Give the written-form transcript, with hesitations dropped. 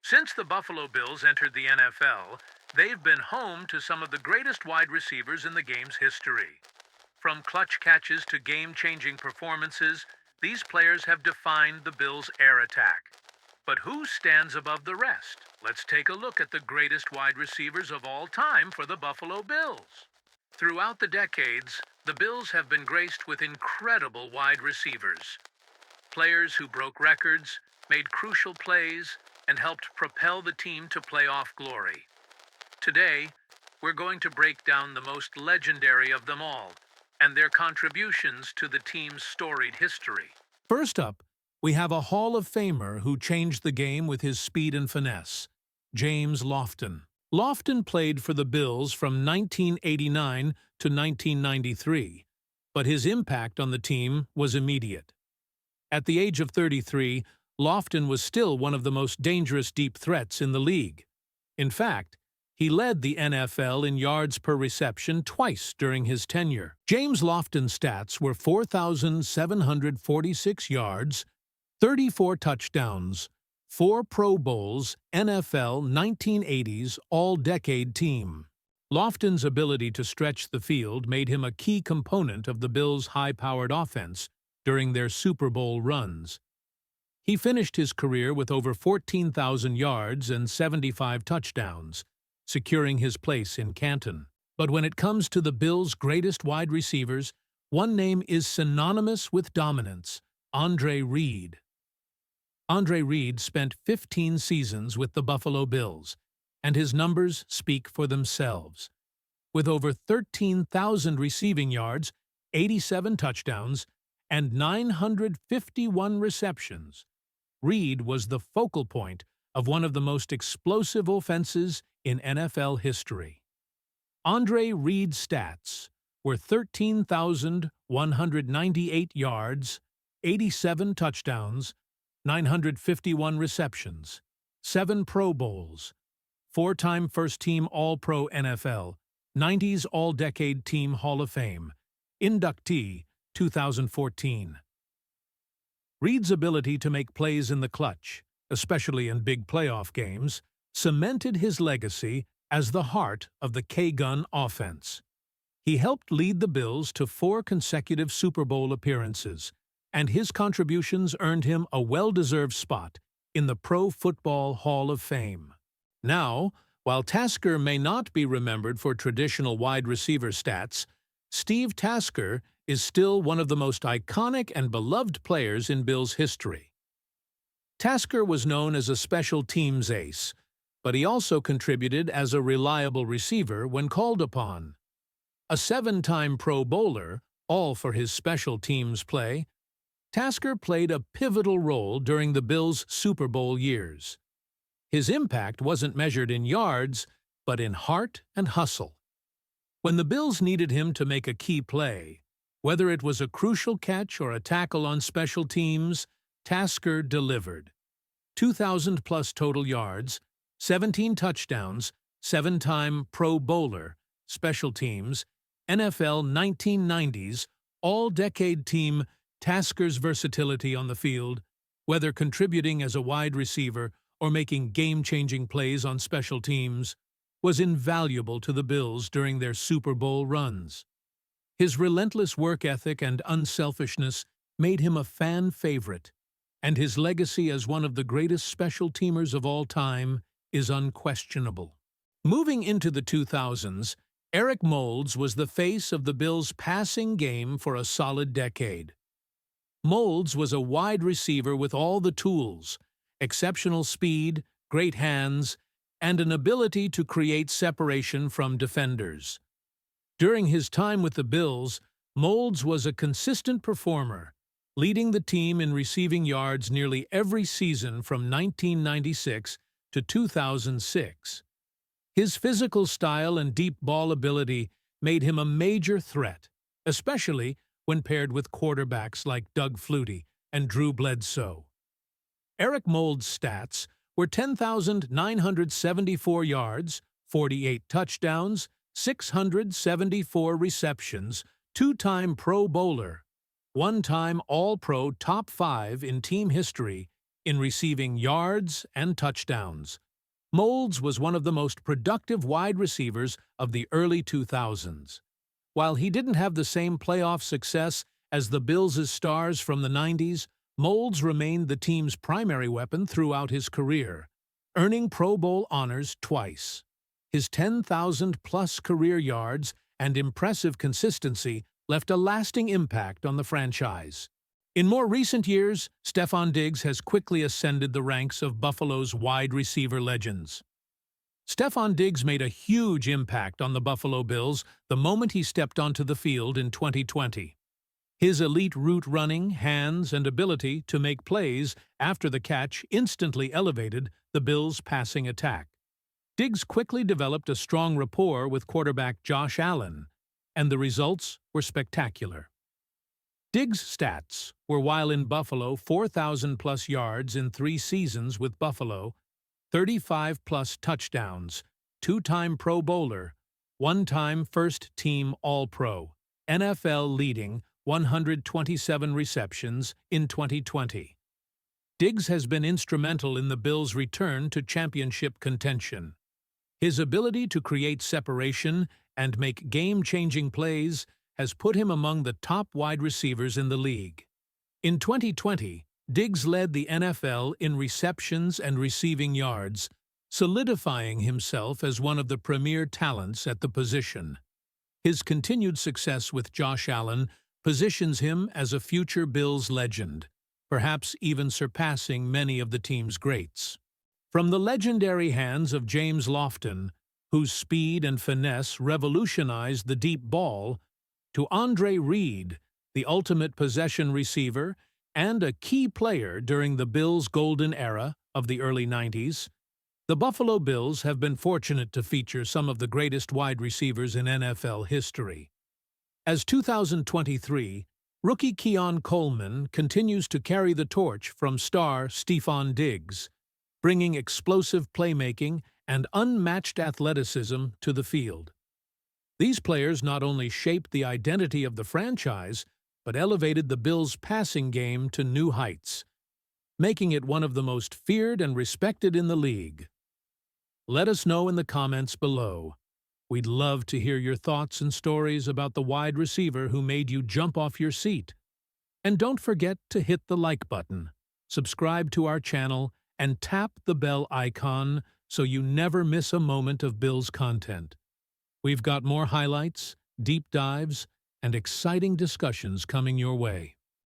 Since the Buffalo Bills entered the NFL, they've been home to some of the greatest wide receivers in the game's history. From clutch catches to game-changing performances, these players have defined the Bills' air attack. But who stands above the rest? Let's take a look at the greatest wide receivers of all time for the Buffalo Bills. Throughout the decades, the Bills have been graced with incredible wide receivers. Players who broke records, made crucial plays, and helped propel the team to playoff glory. Today, we're going to break down the most legendary of them all and their contributions to the team's storied history. First up, we have a Hall of Famer who changed the game with his speed and finesse, James Lofton. Lofton played for the Bills from 1989 to 1993, but his impact on the team was immediate. At the age of 33, Lofton was still one of the most dangerous deep threats in the league. In fact, he led the NFL in yards per reception twice during his tenure. James Lofton's stats were 4,746 yards, 34 touchdowns, 4 Pro Bowls, NFL 1980s All-Decade Team. Lofton's ability to stretch the field made him a key component of the Bills' high-powered offense during their Super Bowl runs. He finished his career with over 14,000 yards and 75 touchdowns, securing his place in Canton. But when it comes to the Bills' greatest wide receivers, one name is synonymous with dominance: Andre Reed. Andre Reed spent 15 seasons with the Buffalo Bills, and his numbers speak for themselves. With over 13,000 receiving yards, 87 touchdowns, and 951 receptions, Reed was the focal point of one of the most explosive offenses in NFL history. Andre Reed's stats were 13,198 yards, 87 touchdowns, 951 receptions, 7 Pro Bowls, 4-time First-Team All-Pro NFL, 90s All-Decade Team Hall of Fame, inductee 2014. Reed's ability to make plays in the clutch, especially in big playoff games, cemented his legacy as the heart of the K-Gun offense. He helped lead the Bills to 4 consecutive Super Bowl appearances, and his contributions earned him a well-deserved spot in the Pro Football Hall of Fame. Now, while Tasker may not be remembered for traditional wide receiver stats, Steve Tasker is still one of the most iconic and beloved players in Bills history. Tasker was known as a special teams ace, but he also contributed as a reliable receiver when called upon. A 7-time Pro Bowler, all for his special teams play, Tasker played a pivotal role during the Bills' Super Bowl years. His impact wasn't measured in yards, but in heart and hustle. When the Bills needed him to make a key play, whether it was a crucial catch or a tackle on special teams, Tasker delivered. 2,000-plus total yards, 17 touchdowns, 7-time Pro Bowler, special teams, NFL 1990s, All-Decade Team. Tasker's versatility on the field, whether contributing as a wide receiver or making game-changing plays on special teams, was invaluable to the Bills during their Super Bowl runs. His relentless work ethic and unselfishness made him a fan favorite, and his legacy as one of the greatest special teamers of all time is unquestionable. Moving into the 2000s, Eric Moulds was the face of the Bills' passing game for a solid decade. Moulds was a wide receiver with all the tools: exceptional speed, great hands, and an ability to create separation from defenders. During his time with the Bills, Moulds was a consistent performer, leading the team in receiving yards nearly every season from 1996 to 2006. His physical style and deep ball ability made him a major threat, especially when paired with quarterbacks like Doug Flutie and Drew Bledsoe. Eric Moulds' stats were 10,974 yards, 48 touchdowns, 674 receptions, 2-time Pro Bowler, 1-time All-Pro Top 5 in team history, in receiving yards and touchdowns. Moulds was one of the most productive wide receivers of the early 2000s. While he didn't have the same playoff success as the Bills' stars from the 90s, Moulds remained the team's primary weapon throughout his career, earning Pro Bowl honors twice. His 10,000-plus career yards and impressive consistency left a lasting impact on the franchise. In more recent years, Stefon Diggs has quickly ascended the ranks of Buffalo's wide receiver legends. Stefon Diggs made a huge impact on the Buffalo Bills the moment he stepped onto the field in 2020. His elite route running, hands, and ability to make plays after the catch instantly elevated the Bills' passing attack. Diggs quickly developed a strong rapport with quarterback Josh Allen, and the results were spectacular. Diggs' stats were, while in Buffalo, 4,000-plus yards in 3 seasons with Buffalo, 35-plus touchdowns, 2-time Pro Bowler, 1-time first-team All-Pro, NFL-leading 127 receptions in 2020. Diggs has been instrumental in the Bills' return to championship contention. His ability to create separation and make game-changing plays has put him among the top wide receivers in the league. In 2020, Diggs led the NFL in receptions and receiving yards, solidifying himself as one of the premier talents at the position. His continued success with Josh Allen positions him as a future Bills legend, perhaps even surpassing many of the team's greats. From the legendary hands of James Lofton, whose speed and finesse revolutionized the deep ball, to Andre Reed, the ultimate possession receiver and a key player during the Bills' golden era of the early 90s, the Buffalo Bills have been fortunate to feature some of the greatest wide receivers in NFL history. As 2023, rookie Keon Coleman continues to carry the torch from star Stefon Diggs, bringing explosive playmaking and unmatched athleticism to the field. These players not only shaped the identity of the franchise, but elevated the Bills' passing game to new heights, making it one of the most feared and respected in the league. Let us know in the comments below. We'd love to hear your thoughts and stories about the wide receiver who made you jump off your seat. And don't forget to hit the like button, subscribe to our channel, and tap the bell icon so you never miss a moment of Bills content. We've got more highlights, deep dives, and exciting discussions coming your way.